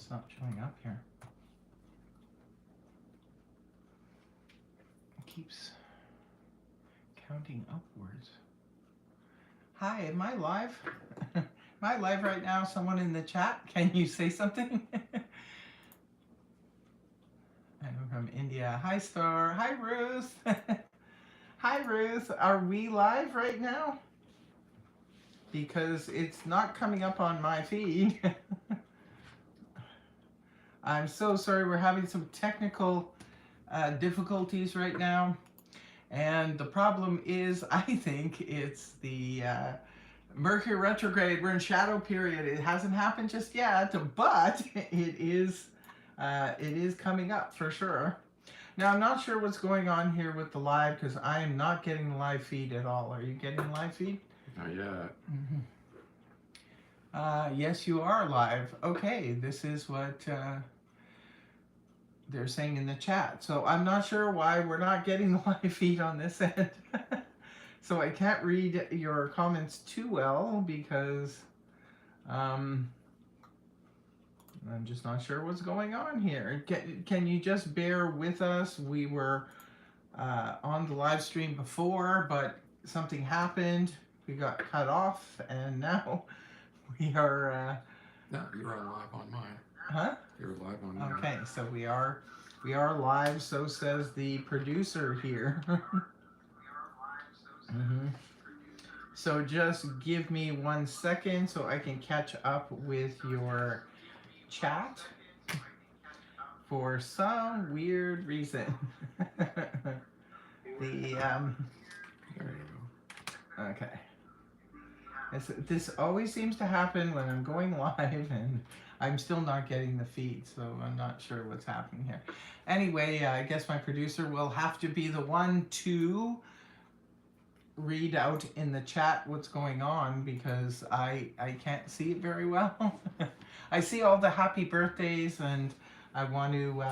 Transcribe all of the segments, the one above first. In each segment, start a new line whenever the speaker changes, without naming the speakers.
It's not showing up here. It keeps counting upwards. Hi, am I live? Am I live right now? Someone in the chat? Can you say something? I'm from India. Hi, Star. Hi, Ruth. Hi, Ruth. Are we live right now? Because it's not coming up on my feed. I'm so sorry. We're having some technical difficulties right now. And the problem is, I think it's the Mercury retrograde. We're in shadow period. It hasn't happened just yet, but it is coming up for sure. Now, I'm not sure what's going on here with the live because I am not getting the live feed at all. Are you getting the live feed?
Not yet.
Yes, you are live. Okay, this is what they're saying in the chat. So I'm not sure why we're not getting the live feed on this end. So I can't read your comments too well because I'm just not sure what's going on here. Can you just bear with us? We were on the live stream before, but something happened. We got cut off, and now we are...
No, you are live on mine.
Huh?
You're live on mine.
Okay, so we are live, so says the producer here. So just give me 1 second so I can catch up with your chat for some weird reason.
There you go.
Okay. This always seems to happen when I'm going live and I'm still not getting the feed, so I'm not sure what's happening here. Anyway, I guess my producer will have to be the one to read out in the chat what's going on because I can't see it very well. I see all the happy birthdays and I want to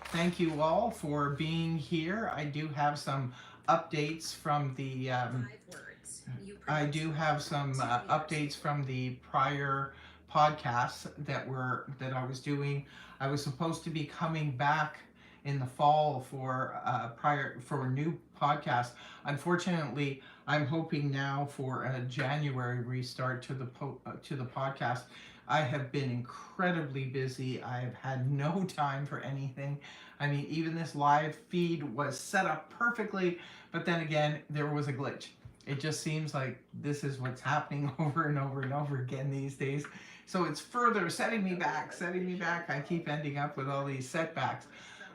thank you all for being here. I do have some updates from the updates from the prior podcasts that I was doing. I was supposed to be coming back in the fall for a new podcast. Unfortunately, I'm hoping now for a January restart to the podcast. I have been incredibly busy. I have had no time for anything. I mean, even this live feed was set up perfectly, but then again, there was a glitch. It just seems like this is what's happening over and over and over again these days. So it's further setting me back. I keep ending up with all these setbacks.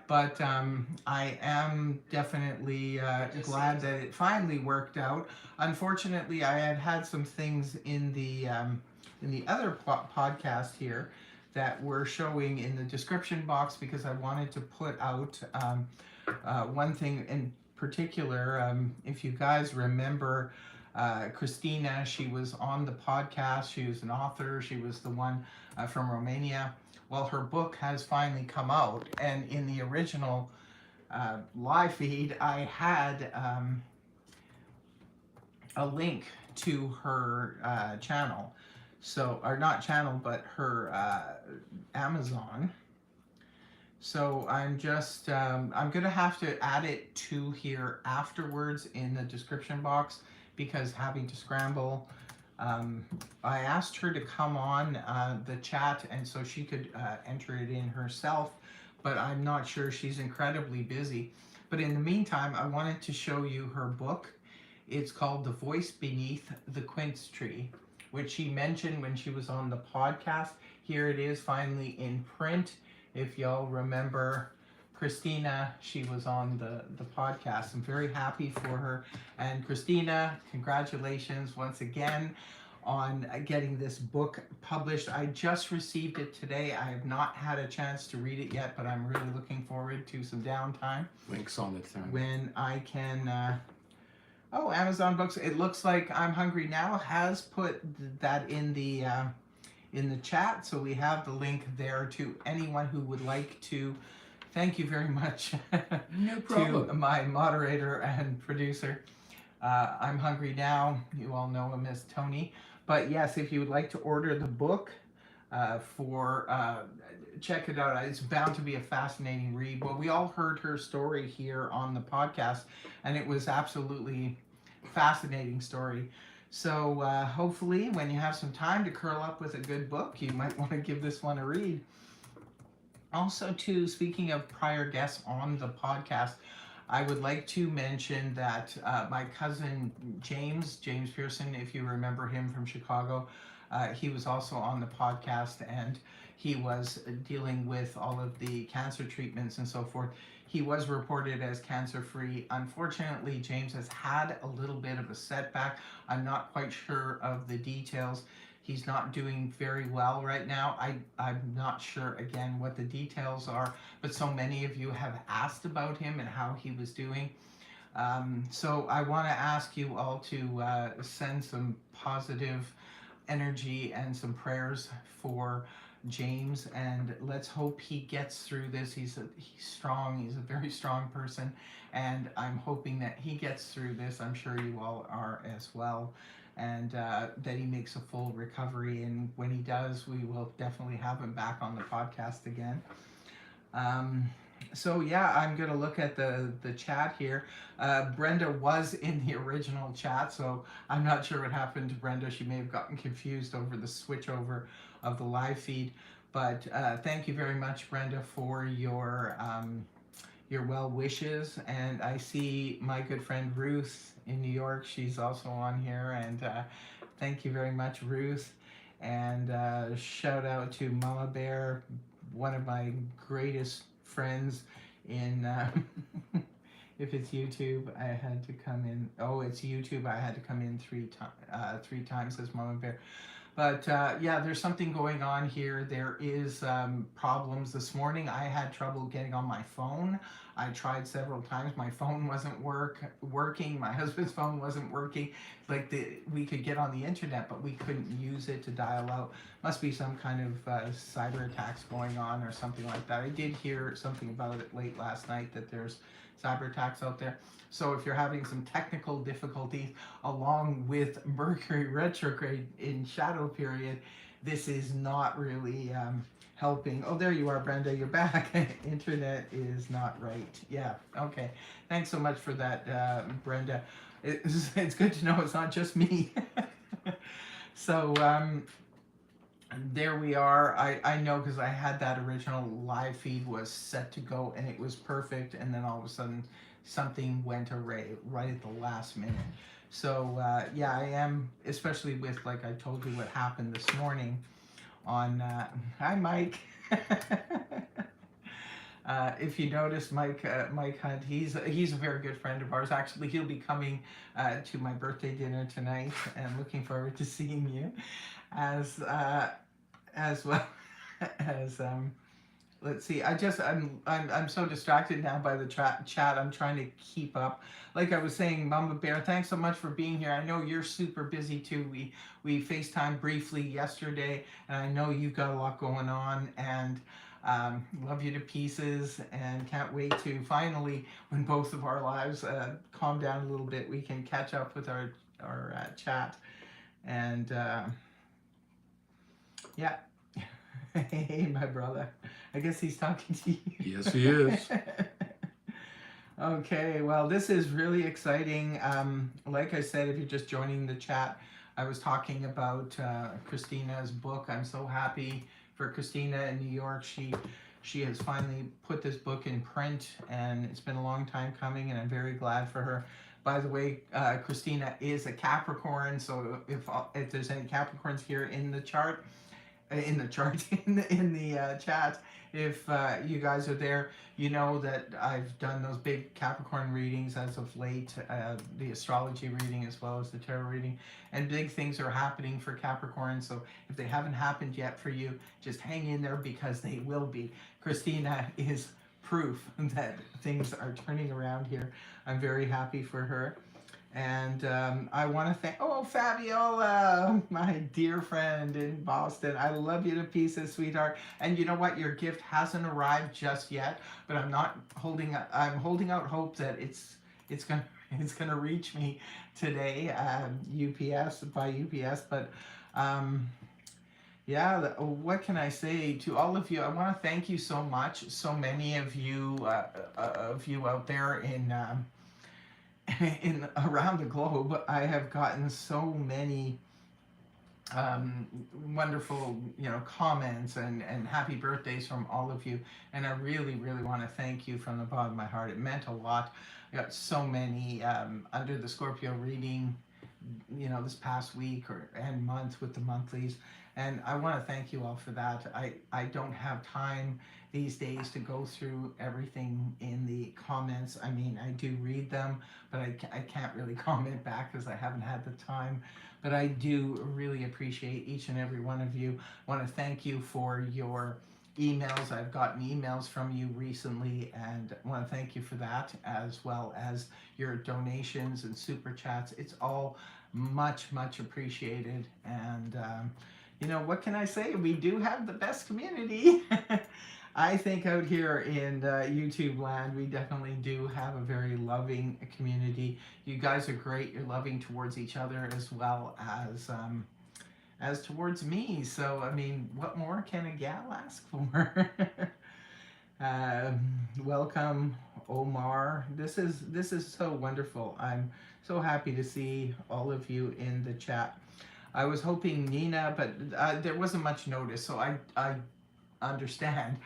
But I am definitely glad that it finally worked out. Unfortunately, I had some things in the other podcast here that were showing in the description box because I wanted to put out one thing in particular. If you guys remember Christina, she was on the podcast. She was an author. She was the one from Romania. Well, her book has finally come out, and in the original live feed, I had a link to her channel. So, or not channel, but her Amazon. So I'm just, I'm going to have to add it to here afterwards in the description box because having to scramble. I asked her to come on the chat and so she could enter it in herself, but I'm not sure. She's incredibly busy. But in the meantime, I wanted to show you her book. It's called The Voice Beneath the Quince Tree, which she mentioned when she was on the podcast. Here it is finally in print. If y'all remember Christina, she was on the podcast. I'm very happy for her. And Christina, congratulations once again on getting this book published. I just received it today. I have not had a chance to read it yet, but I'm really looking forward to some downtime.
Links on the thing.
When I can... Oh, Amazon Books. It looks like I'm Hungry Now has put that in the chat, so we have the link there to anyone who would like to. Thank you very much
No problem.
to my moderator and producer. I'm Hungry Now. You all know him as Tony. But yes, if you would like to order the book, for check it out. It's bound to be a fascinating read. Well, we all heard her story here on the podcast, and it was absolutely fascinating story. So hopefully, when you have some time to curl up with a good book, you might want to give this one a read. Also, too, speaking of prior guests on the podcast, I would like to mention that my cousin James Pearson, if you remember him from Chicago, he was also on the podcast, and he was dealing with all of the cancer treatments and so forth. He was reported as cancer free. Unfortunately, James has had a little bit of a setback. I'm not quite sure of the details. He's not doing very well right now. I'm not sure, again, what the details are, but so many of you have asked about him and how he was doing. So I want to ask you all to send some positive energy and some prayers for James, and let's hope he gets through this. He's strong. He's a very strong person, and I'm hoping that he gets through this. I'm sure you all are as well, and that he makes a full recovery. And when he does, we will definitely have him back on the podcast again. So yeah, I'm gonna look at the chat here. Brenda was in the original chat, so I'm not sure what happened to Brenda. She may have gotten confused over the switch over of the live feed. But thank you very much, Brenda, for your well wishes. And I see my good friend Ruth in New York. She's also on here, and thank you very much, Ruth. And shout out to Mama Bear, one of my greatest friends in if it's YouTube, I had to come in. Oh, it's YouTube. I had to come in three times as Mama Bear. But yeah, there's something going on here. There is problems. This morning I had trouble getting on my phone. I tried several times. My phone wasn't working. My husband's phone wasn't working. Like we could get on the internet, but we couldn't use it to dial out. Must be some kind of cyber attacks going on or something like that. I did hear something about it late last night, that there's cyber attacks out there. So if you're having some technical difficulties along with Mercury retrograde in shadow period, this is not really helping. Oh, there you are, Brenda. You're back. Internet is not right. Yeah. Okay. Thanks so much for that, Brenda. It's good to know it's not just me. So there we are. I know, because I had that original live feed was set to go and it was perfect, and then all of a sudden something went awry right at the last minute. So yeah, I am, especially with, like I told you what happened this morning on hi Mike. If you notice, Mike Hunt, he's a very good friend of ours. Actually, he'll be coming to my birthday dinner tonight, and looking forward to seeing you as well as let's see. I'm so distracted now by the chat. I'm trying to keep up. Like I was saying, Mama Bear, thanks so much for being here. I know you're super busy too. We FaceTimed briefly yesterday, and I know you've got a lot going on, and love you to pieces, and can't wait to finally, when both of our lives calm down a little bit, we can catch up with our chat. And yeah. Hey, my brother. I guess he's talking to you.
Yes, he is.
Okay, well, this is really exciting. Like I said, if you're just joining the chat, I was talking about Christina's book. I'm so happy for Christina in New York. She has finally put this book in print, and it's been a long time coming, and I'm very glad for her. By the way, Christina is a Capricorn, so if there's any Capricorns here in the chart, in the chat, if you guys are there, you know that I've done those big Capricorn readings as of late, the astrology reading as well as the tarot reading, and big things are happening for Capricorn. So if they haven't happened yet for you, just hang in there, because they will be. Christina is proof that things are turning around here. I'm very happy for her. And I want to thank, Fabiola, my dear friend in Boston. I love you to pieces, sweetheart. And you know what? Your gift hasn't arrived just yet, but I'm holding out hope that it's gonna reach me today, UPS. But Yeah, what can I say to all of you? I want to thank you so much. So many of you out there in in around the globe. I have gotten so many um, wonderful, comments and happy birthdays from all of you. And I really, really want to thank you from the bottom of my heart. It meant a lot. I got so many under the Scorpio reading, this past week and month with the monthlies. And I want to thank you all for that. I don't have time these days to go through everything in the comments. I mean, I do read them, but I can't really comment back because I haven't had the time. But I do really appreciate each and every one of you. I want to thank you for your emails. I've gotten emails from you recently, and I want to thank you for that, as well as your donations and super chats. It's all much, much appreciated. And, what can I say? We do have the best community. I think out here in YouTube land, we definitely do have a very loving community. You guys are great. You're loving towards each other as well as towards me. So, I mean, what more can a gal ask for? Welcome, Omar. This is so wonderful. I'm so happy to see all of you in the chat. I was hoping Nina, but there wasn't much notice, so I understand.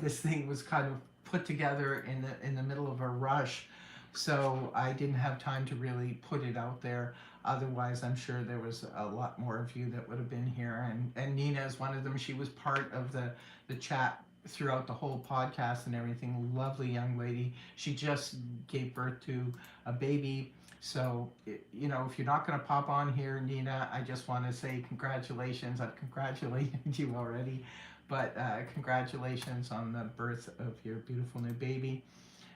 This thing was kind of put together in the middle of a rush, so I didn't have time to really put it out there. Otherwise, I'm sure there was a lot more of you that would have been here, and Nina is one of them. She was part of the chat throughout the whole podcast and everything. Lovely young lady. She just gave birth to a baby. So, if you're not going to pop on here, Nina, I just want to say congratulations. I've congratulated you already, but congratulations on the birth of your beautiful new baby.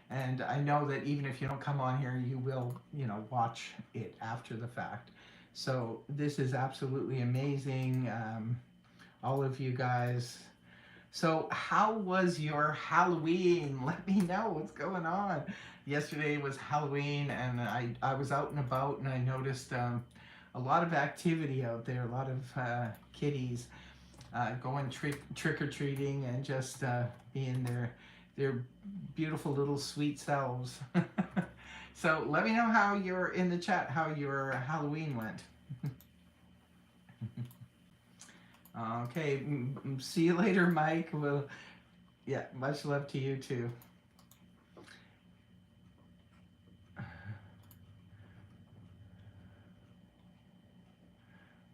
And I know that even if you don't come on here, you will, watch it after the fact. So this is absolutely amazing. All of you guys. So how was your Halloween? Let me know what's going on. Yesterday was Halloween, and I was out and about, and I noticed a lot of activity out there, a lot of kiddies going trick or treating and just being their beautiful little sweet selves. So let me know how you're in the chat, how your Halloween went. Okay, see you later, Mike. Well, yeah, much love to you too.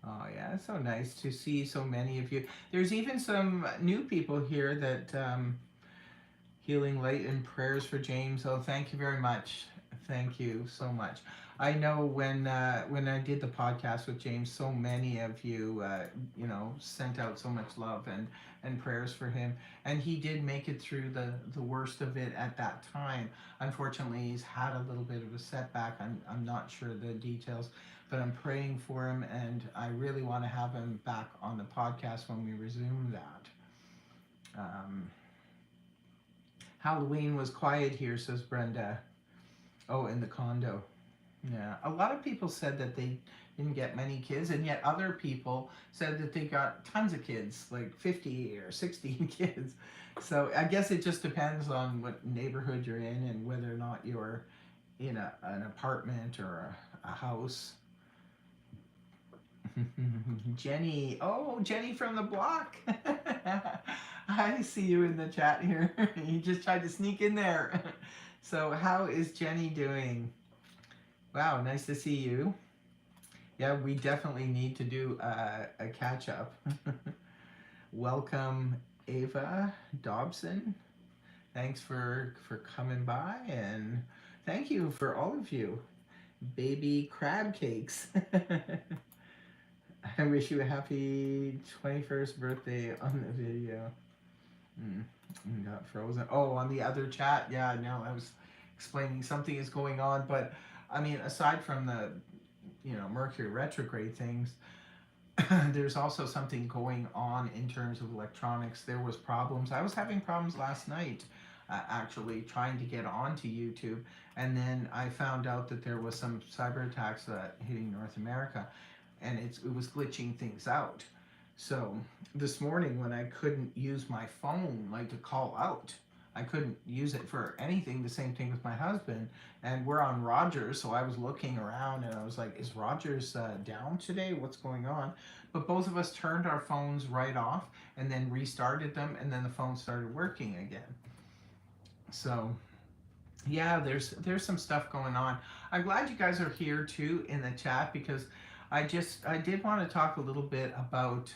Oh yeah, it's so nice to see so many of you. There's even some new people here that healing light and prayers for James. Oh, thank you very much. Thank you so much. I know when I did the podcast with James, so many of you sent out so much love and prayers for him, and he did make it through the worst of it at that time. Unfortunately, he's had a little bit of a setback. I'm not sure the details, but I'm praying for him, and I really want to have him back on the podcast when we resume that. Halloween was quiet here, says Brenda. Oh, in the condo. Yeah, a lot of people said that they didn't get many kids, and yet other people said that they got tons of kids, like 50 or 60 kids. So I guess it just depends on what neighborhood you're in and whether or not you're in an apartment or a house. Jenny, oh, Jenny from the block. I see you in the chat here. You just tried to sneak in there. So how is Jenny doing? Wow, nice to see you. Yeah, we definitely need to do a catch up. Welcome, Ava Dobson. Thanks for coming by, and thank you for all of you. Baby crab cakes. I wish you a happy 21st birthday on the video. Got frozen. Oh, on the other chat. Yeah, no, I was explaining something is going on, but I mean, aside from the Mercury retrograde things, there's also something going on in terms of electronics. There was problems. I was having problems last night, actually trying to get onto YouTube, and then I found out that there was some cyber attacks hitting North America, and it was glitching things out. So this morning when I couldn't use my phone like to call out, I couldn't use it for anything. The same thing with my husband, and we're on Rogers, so I was looking around and I was like, "Is Rogers down today? What's going on?" But both of us turned our phones right off and then restarted them, and then the phone started working again. So yeah, there's some stuff going on. I'm glad you guys are here too in the chat because I did want to talk a little bit about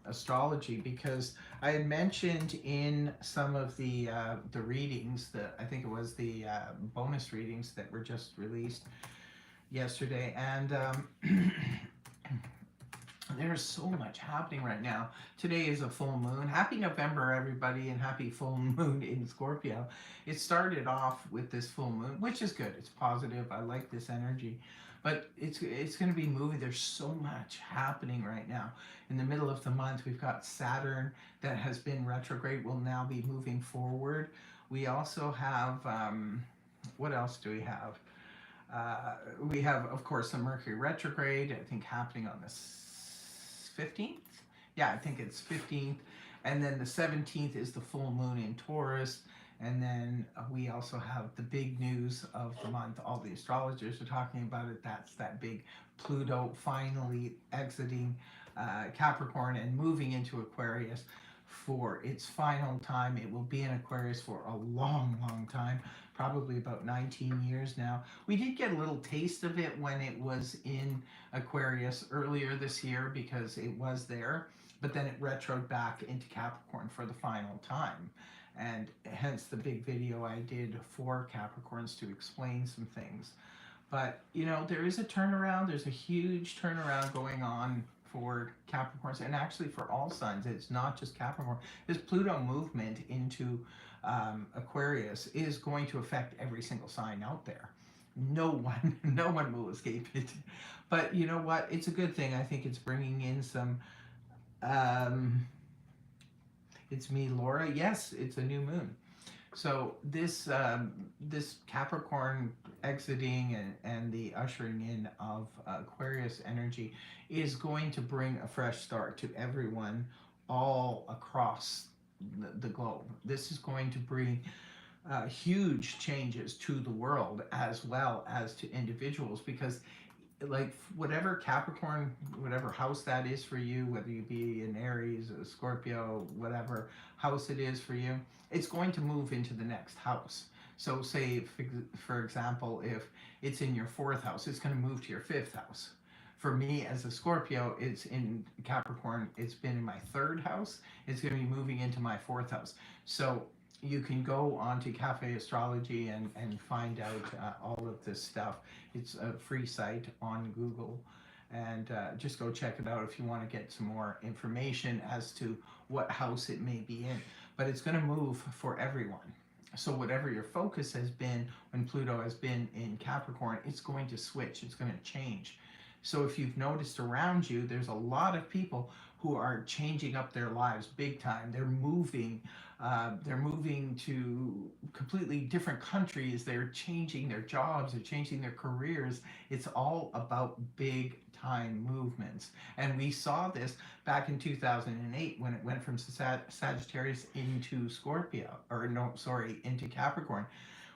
astrology because I had mentioned in some of the readings that I think it was the bonus readings that were just released yesterday, and there's so much happening right now. Today is a full moon. Happy November, everybody, and happy full moon in Scorpio. It started off with this full moon, which is good. It's positive. I like this energy. But it's going to be moving. There's so much happening right now. In the middle of the month, we've got Saturn that has been retrograde, will now be moving forward. We also have, what else do we have? We have, of course, the Mercury retrograde, I think happening on the 15th. Yeah, I think it's 15th. And then the 17th is the full moon in Taurus. And then we also have the big news of the month. All the astrologers are talking about it. That's that big Pluto finally exiting Capricorn and moving into Aquarius for its final time. It will be in Aquarius for a long, long time, probably about 19 years now. We did get a little taste of it when it was in Aquarius earlier this year because it was there, but then it retroed back into Capricorn for the final time. And hence the big video I did for Capricorns to explain some things. But, you know, there is a turnaround. There's a huge turnaround going on for Capricorns and actually for all signs. It's not just Capricorn. This Pluto movement into Aquarius is going to affect every single sign out there. No one will escape it. But you know what? It's a good thing. I think it's bringing in some. It's me, Laura. Yes, it's a new moon. So this Capricorn exiting and the ushering in of Aquarius energy is going to bring a fresh start to everyone all across the globe. This is going to bring huge changes to the world as well as to individuals because like whatever Capricorn, whatever house that is for you, whether you be an Aries, a Scorpio, whatever house it is for you, it's going to move into the next house. So say, for example, if it's in your fourth house, it's going to move to your fifth house. For me as a Scorpio, it's in Capricorn, it's been in my third house, it's going to be moving into my fourth house. So you can go onto Cafe Astrology and find out all of this stuff. It's a free site on Google, and just go check it out if you want to get some more information as to what house it may be in. But it's going to move for everyone. So whatever your focus has been when Pluto has been in Capricorn, it's going to switch. It's going to change. So if you've noticed around you, there's a lot of people who are changing up their lives big time. They're moving to completely different countries. They're changing their jobs. They're changing their careers. It's all about big time movements. And we saw this back in 2008 when it went from Sagittarius into Scorpio, or no, sorry, into Capricorn.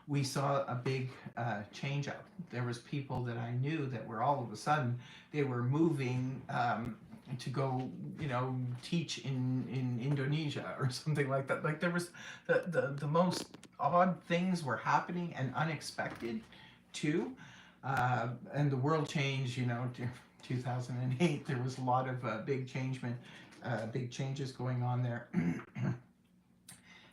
We saw a big change up. There was people that I knew that were all of a sudden, they were moving to go, you know, teach in Indonesia or something like that. Like there was the most odd things were happening and unexpected too. And the world changed, you know, 2008. There was a lot of big changes going on there.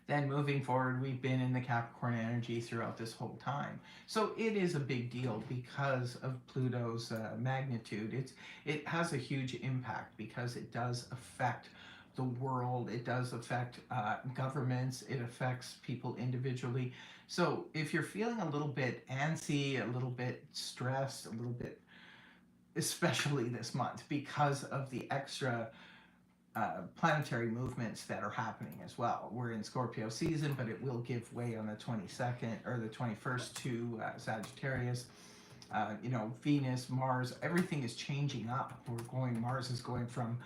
Then moving forward, we've been in the Capricorn energy throughout this whole time. So it is a big deal because of Pluto's magnitude. It has a huge impact because it does affect the world. It does affect governments. It affects people individually. So if you're feeling a little bit antsy, a little bit stressed, a little bit, especially this month because of the extra planetary movements that are happening as well. We're in Scorpio season, but it will give way on the 22nd or the 21st to Sagittarius. Venus, Mars, everything is changing up. Mars is going from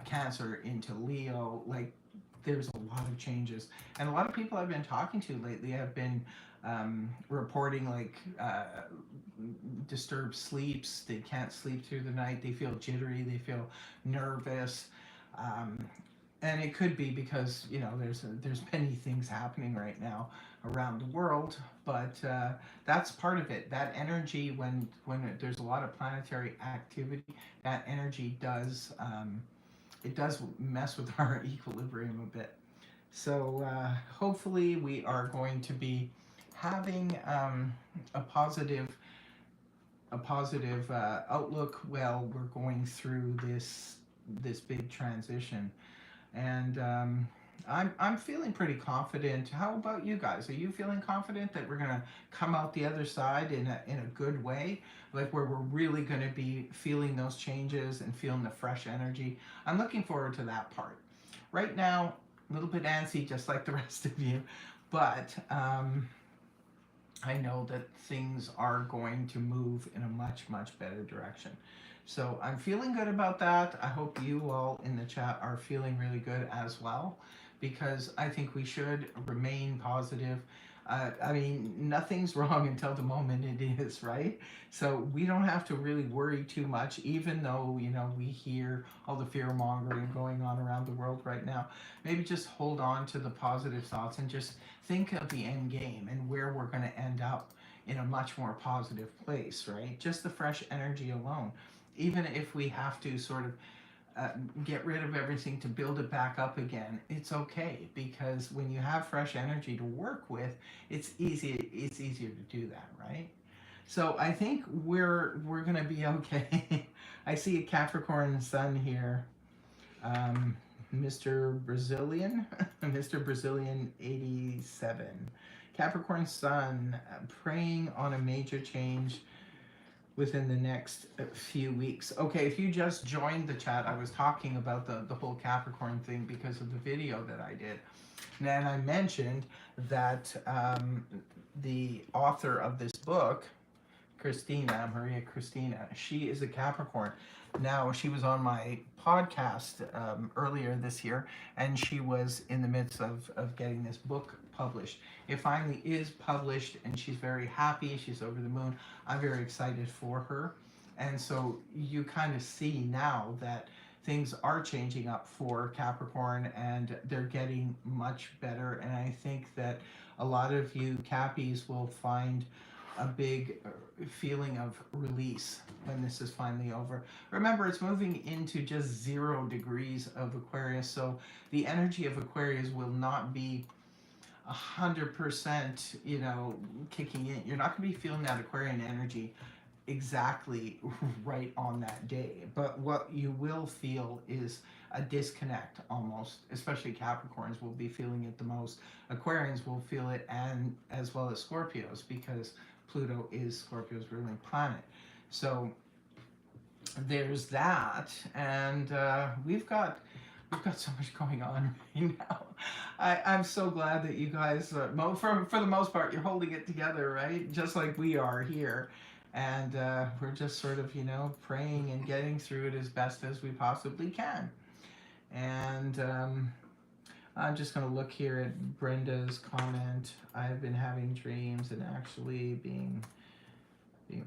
Cancer into Leo. Like, there's a lot of changes. And a lot of people I've been talking to lately have been reporting like disturbed sleeps. They can't sleep through the night. They feel jittery. They feel nervous. Um, and it could be because there's many things happening right now around the world, but that's part of it. That energy, there's a lot of planetary activity, that energy does it does mess with our equilibrium a bit. So hopefully we are going to be having a positive outlook while we're going through this big transition. And I'm feeling pretty confident. How about you guys? Are you feeling confident that we're gonna come out the other side in a good way, like where we're really gonna be feeling those changes and feeling the fresh energy? I'm looking forward to that part. Right now, a little bit antsy, just like the rest of you, but I know that things are going to move in a much better direction. So I'm feeling good about that. I hope you all in the chat are feeling really good as well, because I think we should remain positive. I mean, nothing's wrong until the moment it is, right? So we don't have to really worry too much, even though, we hear all the fear mongering going on around the world right now. Maybe just hold on to the positive thoughts and just think of the end game and where we're going to end up in a much more positive place, right? Just the fresh energy alone. Even if we have to sort of get rid of everything to build it back up again, it's okay, because when you have fresh energy to work with, it's easier to do that, right? So I think we're gonna be okay. I see a Capricorn sun here, um, Mr. Brazilian, Mr. Brazilian 87. Capricorn sun, praying on a major change within the next few weeks. Okay, if you just joined the chat, I was talking about the whole Capricorn thing because of the video that I did. And I mentioned that the author of this book, Maria Christina, she is a Capricorn. Now, she was on my podcast earlier this year, and she was in the midst of getting this book published. It finally is published, and she's very happy. She's over the moon. I'm very excited for her. And so you kind of see now that things are changing up for Capricorn, and they're getting much better. And I think that a lot of you Cappies will find a big feeling of release when this is finally over. Remember, it's moving into just 0 degrees of Aquarius, so the energy of Aquarius will not be 100%, kicking in. You're not going to be feeling that Aquarian energy exactly right on that day. But what you will feel is a disconnect almost, especially Capricorns will be feeling it the most. Aquarians will feel it, and as well as Scorpios, because Pluto is Scorpio's ruling planet. So there's that, and we've got so much going on right now. I'm so glad that you guys, for the most part, you're holding it together, right? Just like we are here. And we're just sort of, praying and getting through it as best as we possibly can. And I'm just going to look here at Brenda's comment. I've been having dreams and actually being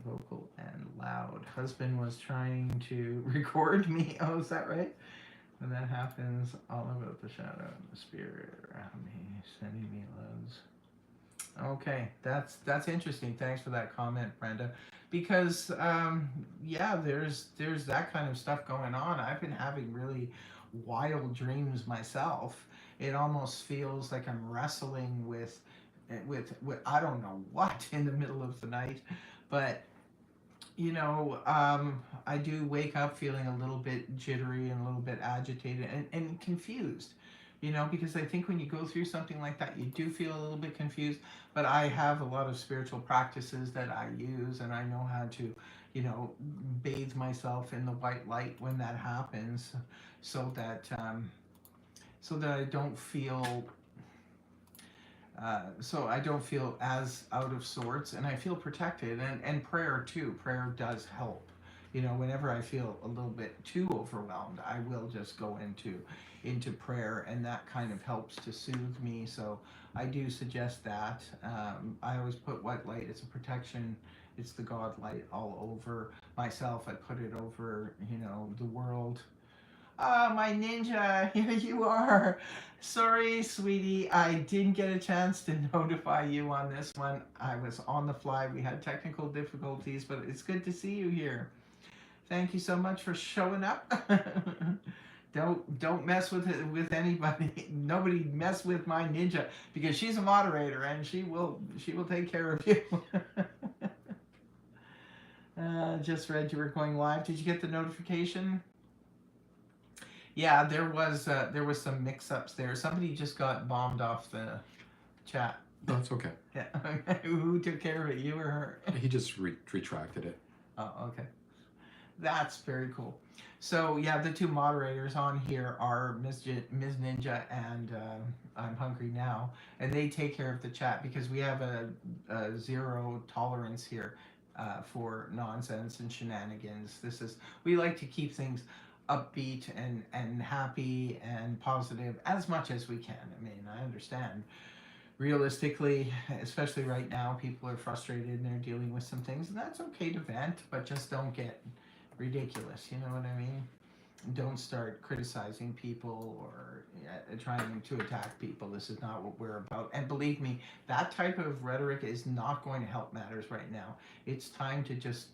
vocal and loud. Husband was trying to record me. Oh, is that right? When that happens, all about the shadow and the spirit around me, sending me loads. Okay, that's interesting. Thanks for that comment, Brenda. Because there's that kind of stuff going on. I've been having really wild dreams myself. It almost feels like I'm wrestling with I don't know what in the middle of the night, but I do wake up feeling a little bit jittery and a little bit agitated and confused, because I think when you go through something like that, you do feel a little bit confused. But I have a lot of spiritual practices that I use, and I know how to, bathe myself in the white light when that happens, so that I don't feel So I don't feel as out of sorts, and I feel protected. And prayer too. Prayer does help. You know, whenever I feel a little bit too overwhelmed, I will just go into prayer, and that kind of helps to soothe me. So I do suggest that. I always put white light as a protection. It's the God light all over myself. I put it over, you know, the world. Ah, my ninja, here you are. Sorry, sweetie, I didn't get a chance to notify you on this one. I was on the fly. We had technical difficulties, but it's good to see you here. Thank you so much for showing up. Don't mess with anybody. Nobody mess with my ninja because she's a moderator and she will take care of you. Just read you were going live. Did you get the notification? Yeah, there was some mix-ups there. Somebody just got bombed off the chat.
That's okay.
Yeah. Who took care of it? You or her?
He just retracted it.
Oh, okay. That's very cool. So yeah, the two moderators on here are Ms. Ninja and I'm Hungry Now, and they take care of the chat because we have a zero tolerance here for nonsense and shenanigans. We like to keep things upbeat and happy and positive as much as we can. I mean, I understand realistically, especially right now, people are frustrated and they're dealing with some things, and that's okay to vent, but just don't get ridiculous. You know what I mean? Don't start criticizing people or trying to attack people. This is not what we're about. And believe me, that type of rhetoric is not going to help matters right now. It's time to just,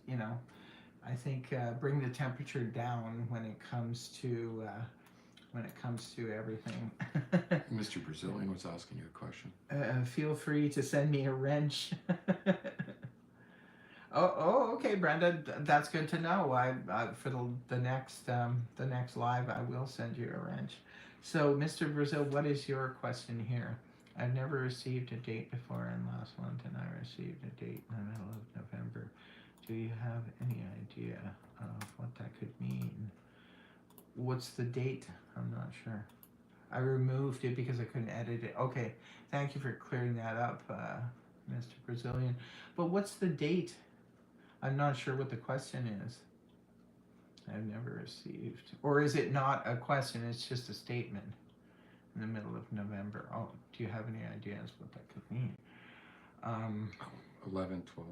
I think bring the temperature down when it comes to everything.
Mr. Brazilian was asking you a question.
Feel free to send me a wrench. Okay, Brenda. That's good to know. For the next live, I will send you a wrench. So, Mr. Brazil, what is your question here? I've never received a date before, and last month, and I received a date in the middle of November. Do you have any idea of what that could mean? What's the date? I'm not sure. I removed it because I couldn't edit it. Okay, thank you for clearing that up, Mr. Brazilian. But what's the date? I'm not sure what the question is. I've never received. Or is it not a question? It's just a statement in the middle of November. Oh, do you have any ideas what that could mean?
11, 12.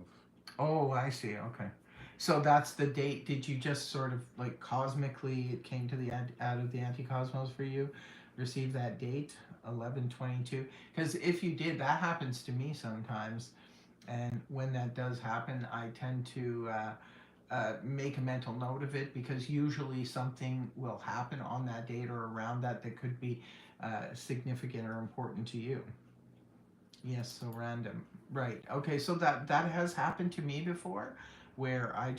Oh, I see. Okay. So that's the date. Did you just sort of like cosmically, it came to the out of the anti-cosmos for you, receive that date, 11/22? Because if you did, that happens to me sometimes. And when that does happen, I tend to make a mental note of it because usually something will happen on that date or around that could be significant or important to you. Yes, so random. Right. Okay, so that has happened to me before where I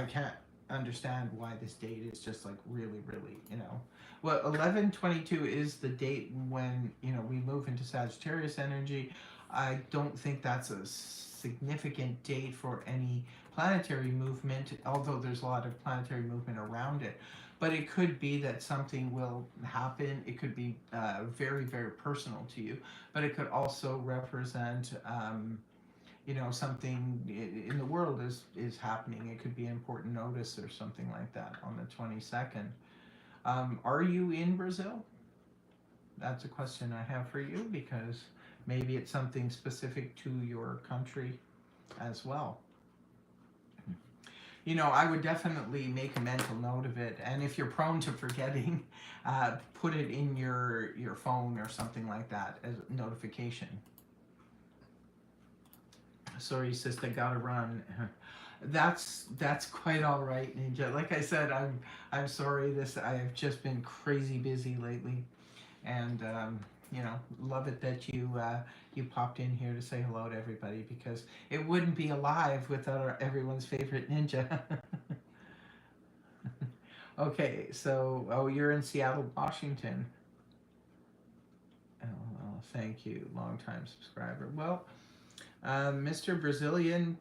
can't understand why this date is just like really, really, Well, 11/22 is the date when, we move into Sagittarius energy. I don't think that's a significant date for any planetary movement, although there's a lot of planetary movement around it. But it could be that something will happen. It could be very, very personal to you, but it could also represent, something in the world is happening. It could be important notice or something like that on the 22nd. Are you in Brazil? That's a question I have for you because maybe it's something specific to your country as well. I would definitely make a mental note of it, and if you're prone to forgetting, put it in your phone or something like that as a notification. Sorry, sister, gotta run. That's quite all right, Ninja. Like I said, I'm sorry. I have just been crazy busy lately, and love it that you popped in here to say hello to everybody because it wouldn't be alive without everyone's favorite ninja. Okay, so you're in Seattle, Washington. Oh, thank you, long time subscriber. Well, Mr. Brazilian,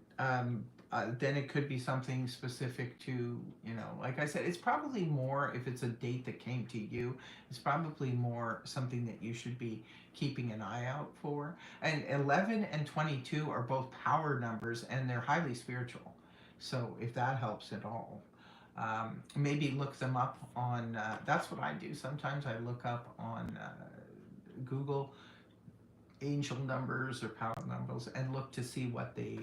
then it could be something specific to, like I said, it's probably more, if it's a date that came to you, it's probably more something that you should be keeping an eye out for. And 11 and 22 are both power numbers, and they're highly spiritual. So if that helps at all, maybe look them up on, that's what I do. Sometimes I look up on Google angel numbers or power numbers and look to see what they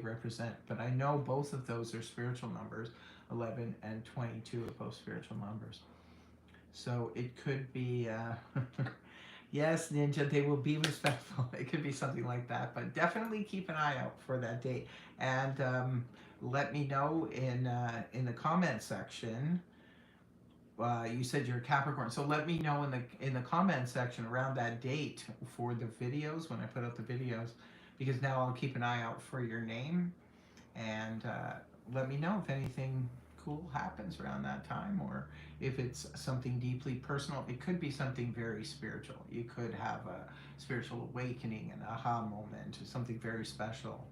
represent. But I know both of those are spiritual numbers. 11 and 22 are both spiritual numbers. So it could be yes, Ninja, they will be respectful. It could be something like that, but definitely keep an eye out for that date. And let me know in the comment section. You said you're a Capricorn, so let me know in the comment section around that date for the videos, when I put out the videos, because now I'll keep an eye out for your name, and let me know if anything cool happens around that time, or if it's something deeply personal. It could be something very spiritual. You could have a spiritual awakening, an aha moment, or something very special,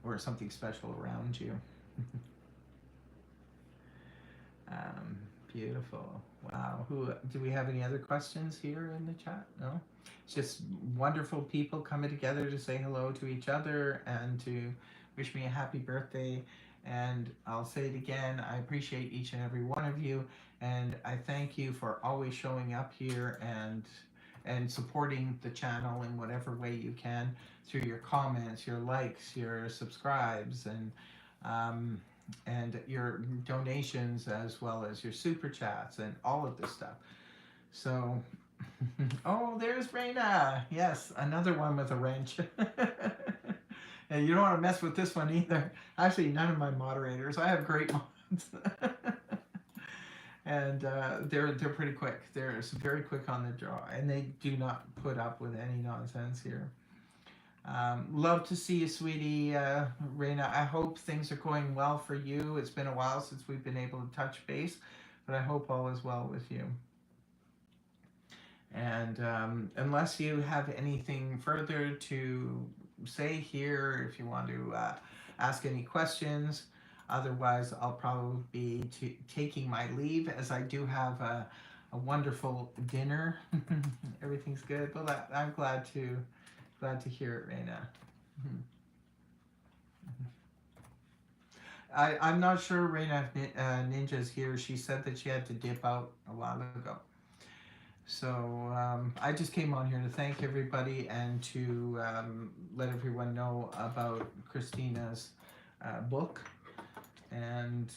or something special around you. um, Beautiful. Wow. Who do we have any other questions here in the chat? No? It's just wonderful people coming together to say hello to each other and to wish me a happy birthday. And I'll say it again, I appreciate each and every one of you, and I thank you for always showing up here and supporting the channel in whatever way you can, through your comments, your likes, your subscribes, and your donations, as well as your super chats and all of this stuff. So, oh, there's Raina. Yes, another one with a wrench. And you don't want to mess with this one either. Actually, none of my moderators. I have great mods. And they're pretty quick. They're very quick on the draw, and they do not put up with any nonsense here. Love to see you, sweetie, Raina. I hope things are going well for you. It's been a while since we've been able to touch base, but I hope all is well with you. And unless you have anything further to say here, if you want to ask any questions, otherwise I'll probably be taking my leave, as I do have a wonderful dinner. Everything's good. Well, I'm glad to hear it, Raina. I'm not sure Raina Ninja's here. She said that she had to dip out a while ago. So I just came on here to thank everybody and to let everyone know about Christina's book, and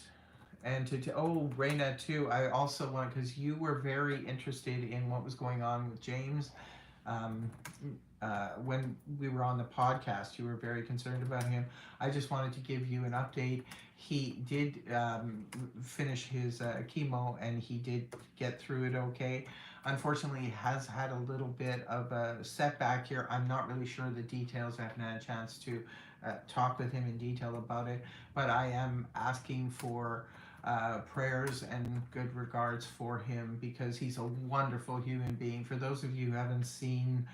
oh, Raina too. I also want, because you were very interested in what was going on with James. When we were on the podcast, you were very concerned about him. I just wanted to give you an update. He did finish his chemo, and he did get through it okay. Unfortunately, he has had a little bit of a setback here. I'm not really sure the details. I haven't had a chance to talk with him in detail about it, but I am asking for prayers and good regards for him, because he's a wonderful human being. For those of you who haven't seen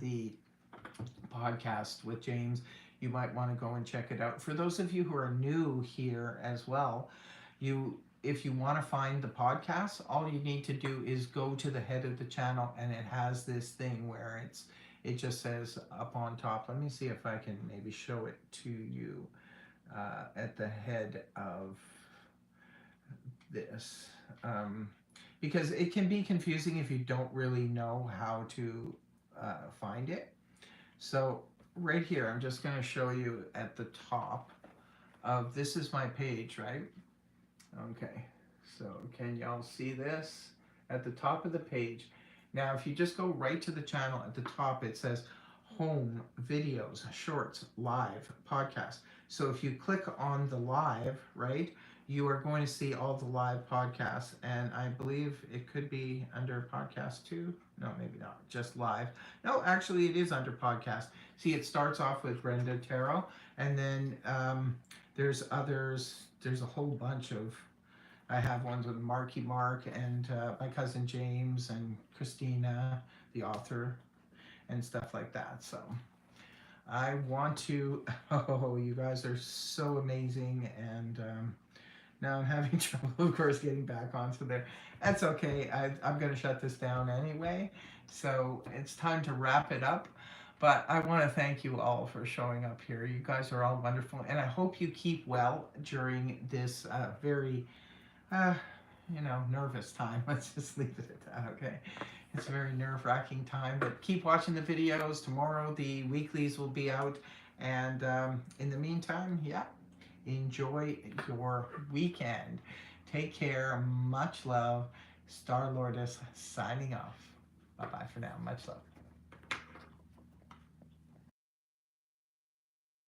the podcast with James, you might want to go and check it out. For those of you who are new here as well, if you want to find the podcast, all you need to do is go to the head of the channel, and it has this thing where it just says up on top. Let me see if I can maybe show it to you at the head of this. Because it can be confusing if you don't really know how to find it. So right here, I'm just going to show you at the top of, this is my page, right? Okay, so can y'all see this? At the top of the page. Now, if you just go right to the channel, at the top it says home, videos, shorts, live, podcast. So if you click on the live, right, you are going to see all the live podcasts, and I believe it could be under podcast too. No, maybe not, just live. No, actually it is under podcast. See, it starts off with Brenda Tarot, and then there's others. There's a whole bunch of, I have ones with Marky Mark and my cousin James and Christina, the author, and stuff like that. So I want to. Oh, you guys are so amazing, and now I'm having trouble, of course, getting back onto there. That's okay. I'm going to shut this down anyway. So it's time to wrap it up. But I want to thank you all for showing up here. You guys are all wonderful. And I hope you keep well during this very, uh, nervous time. Let's just leave it at that, okay? It's a very nerve wracking time. But keep watching the videos. Tomorrow, the weeklies will be out. And in the meantime, yeah, enjoy your weekend. Take care. Much love. Star Lordess signing off. Bye bye for now. Much love.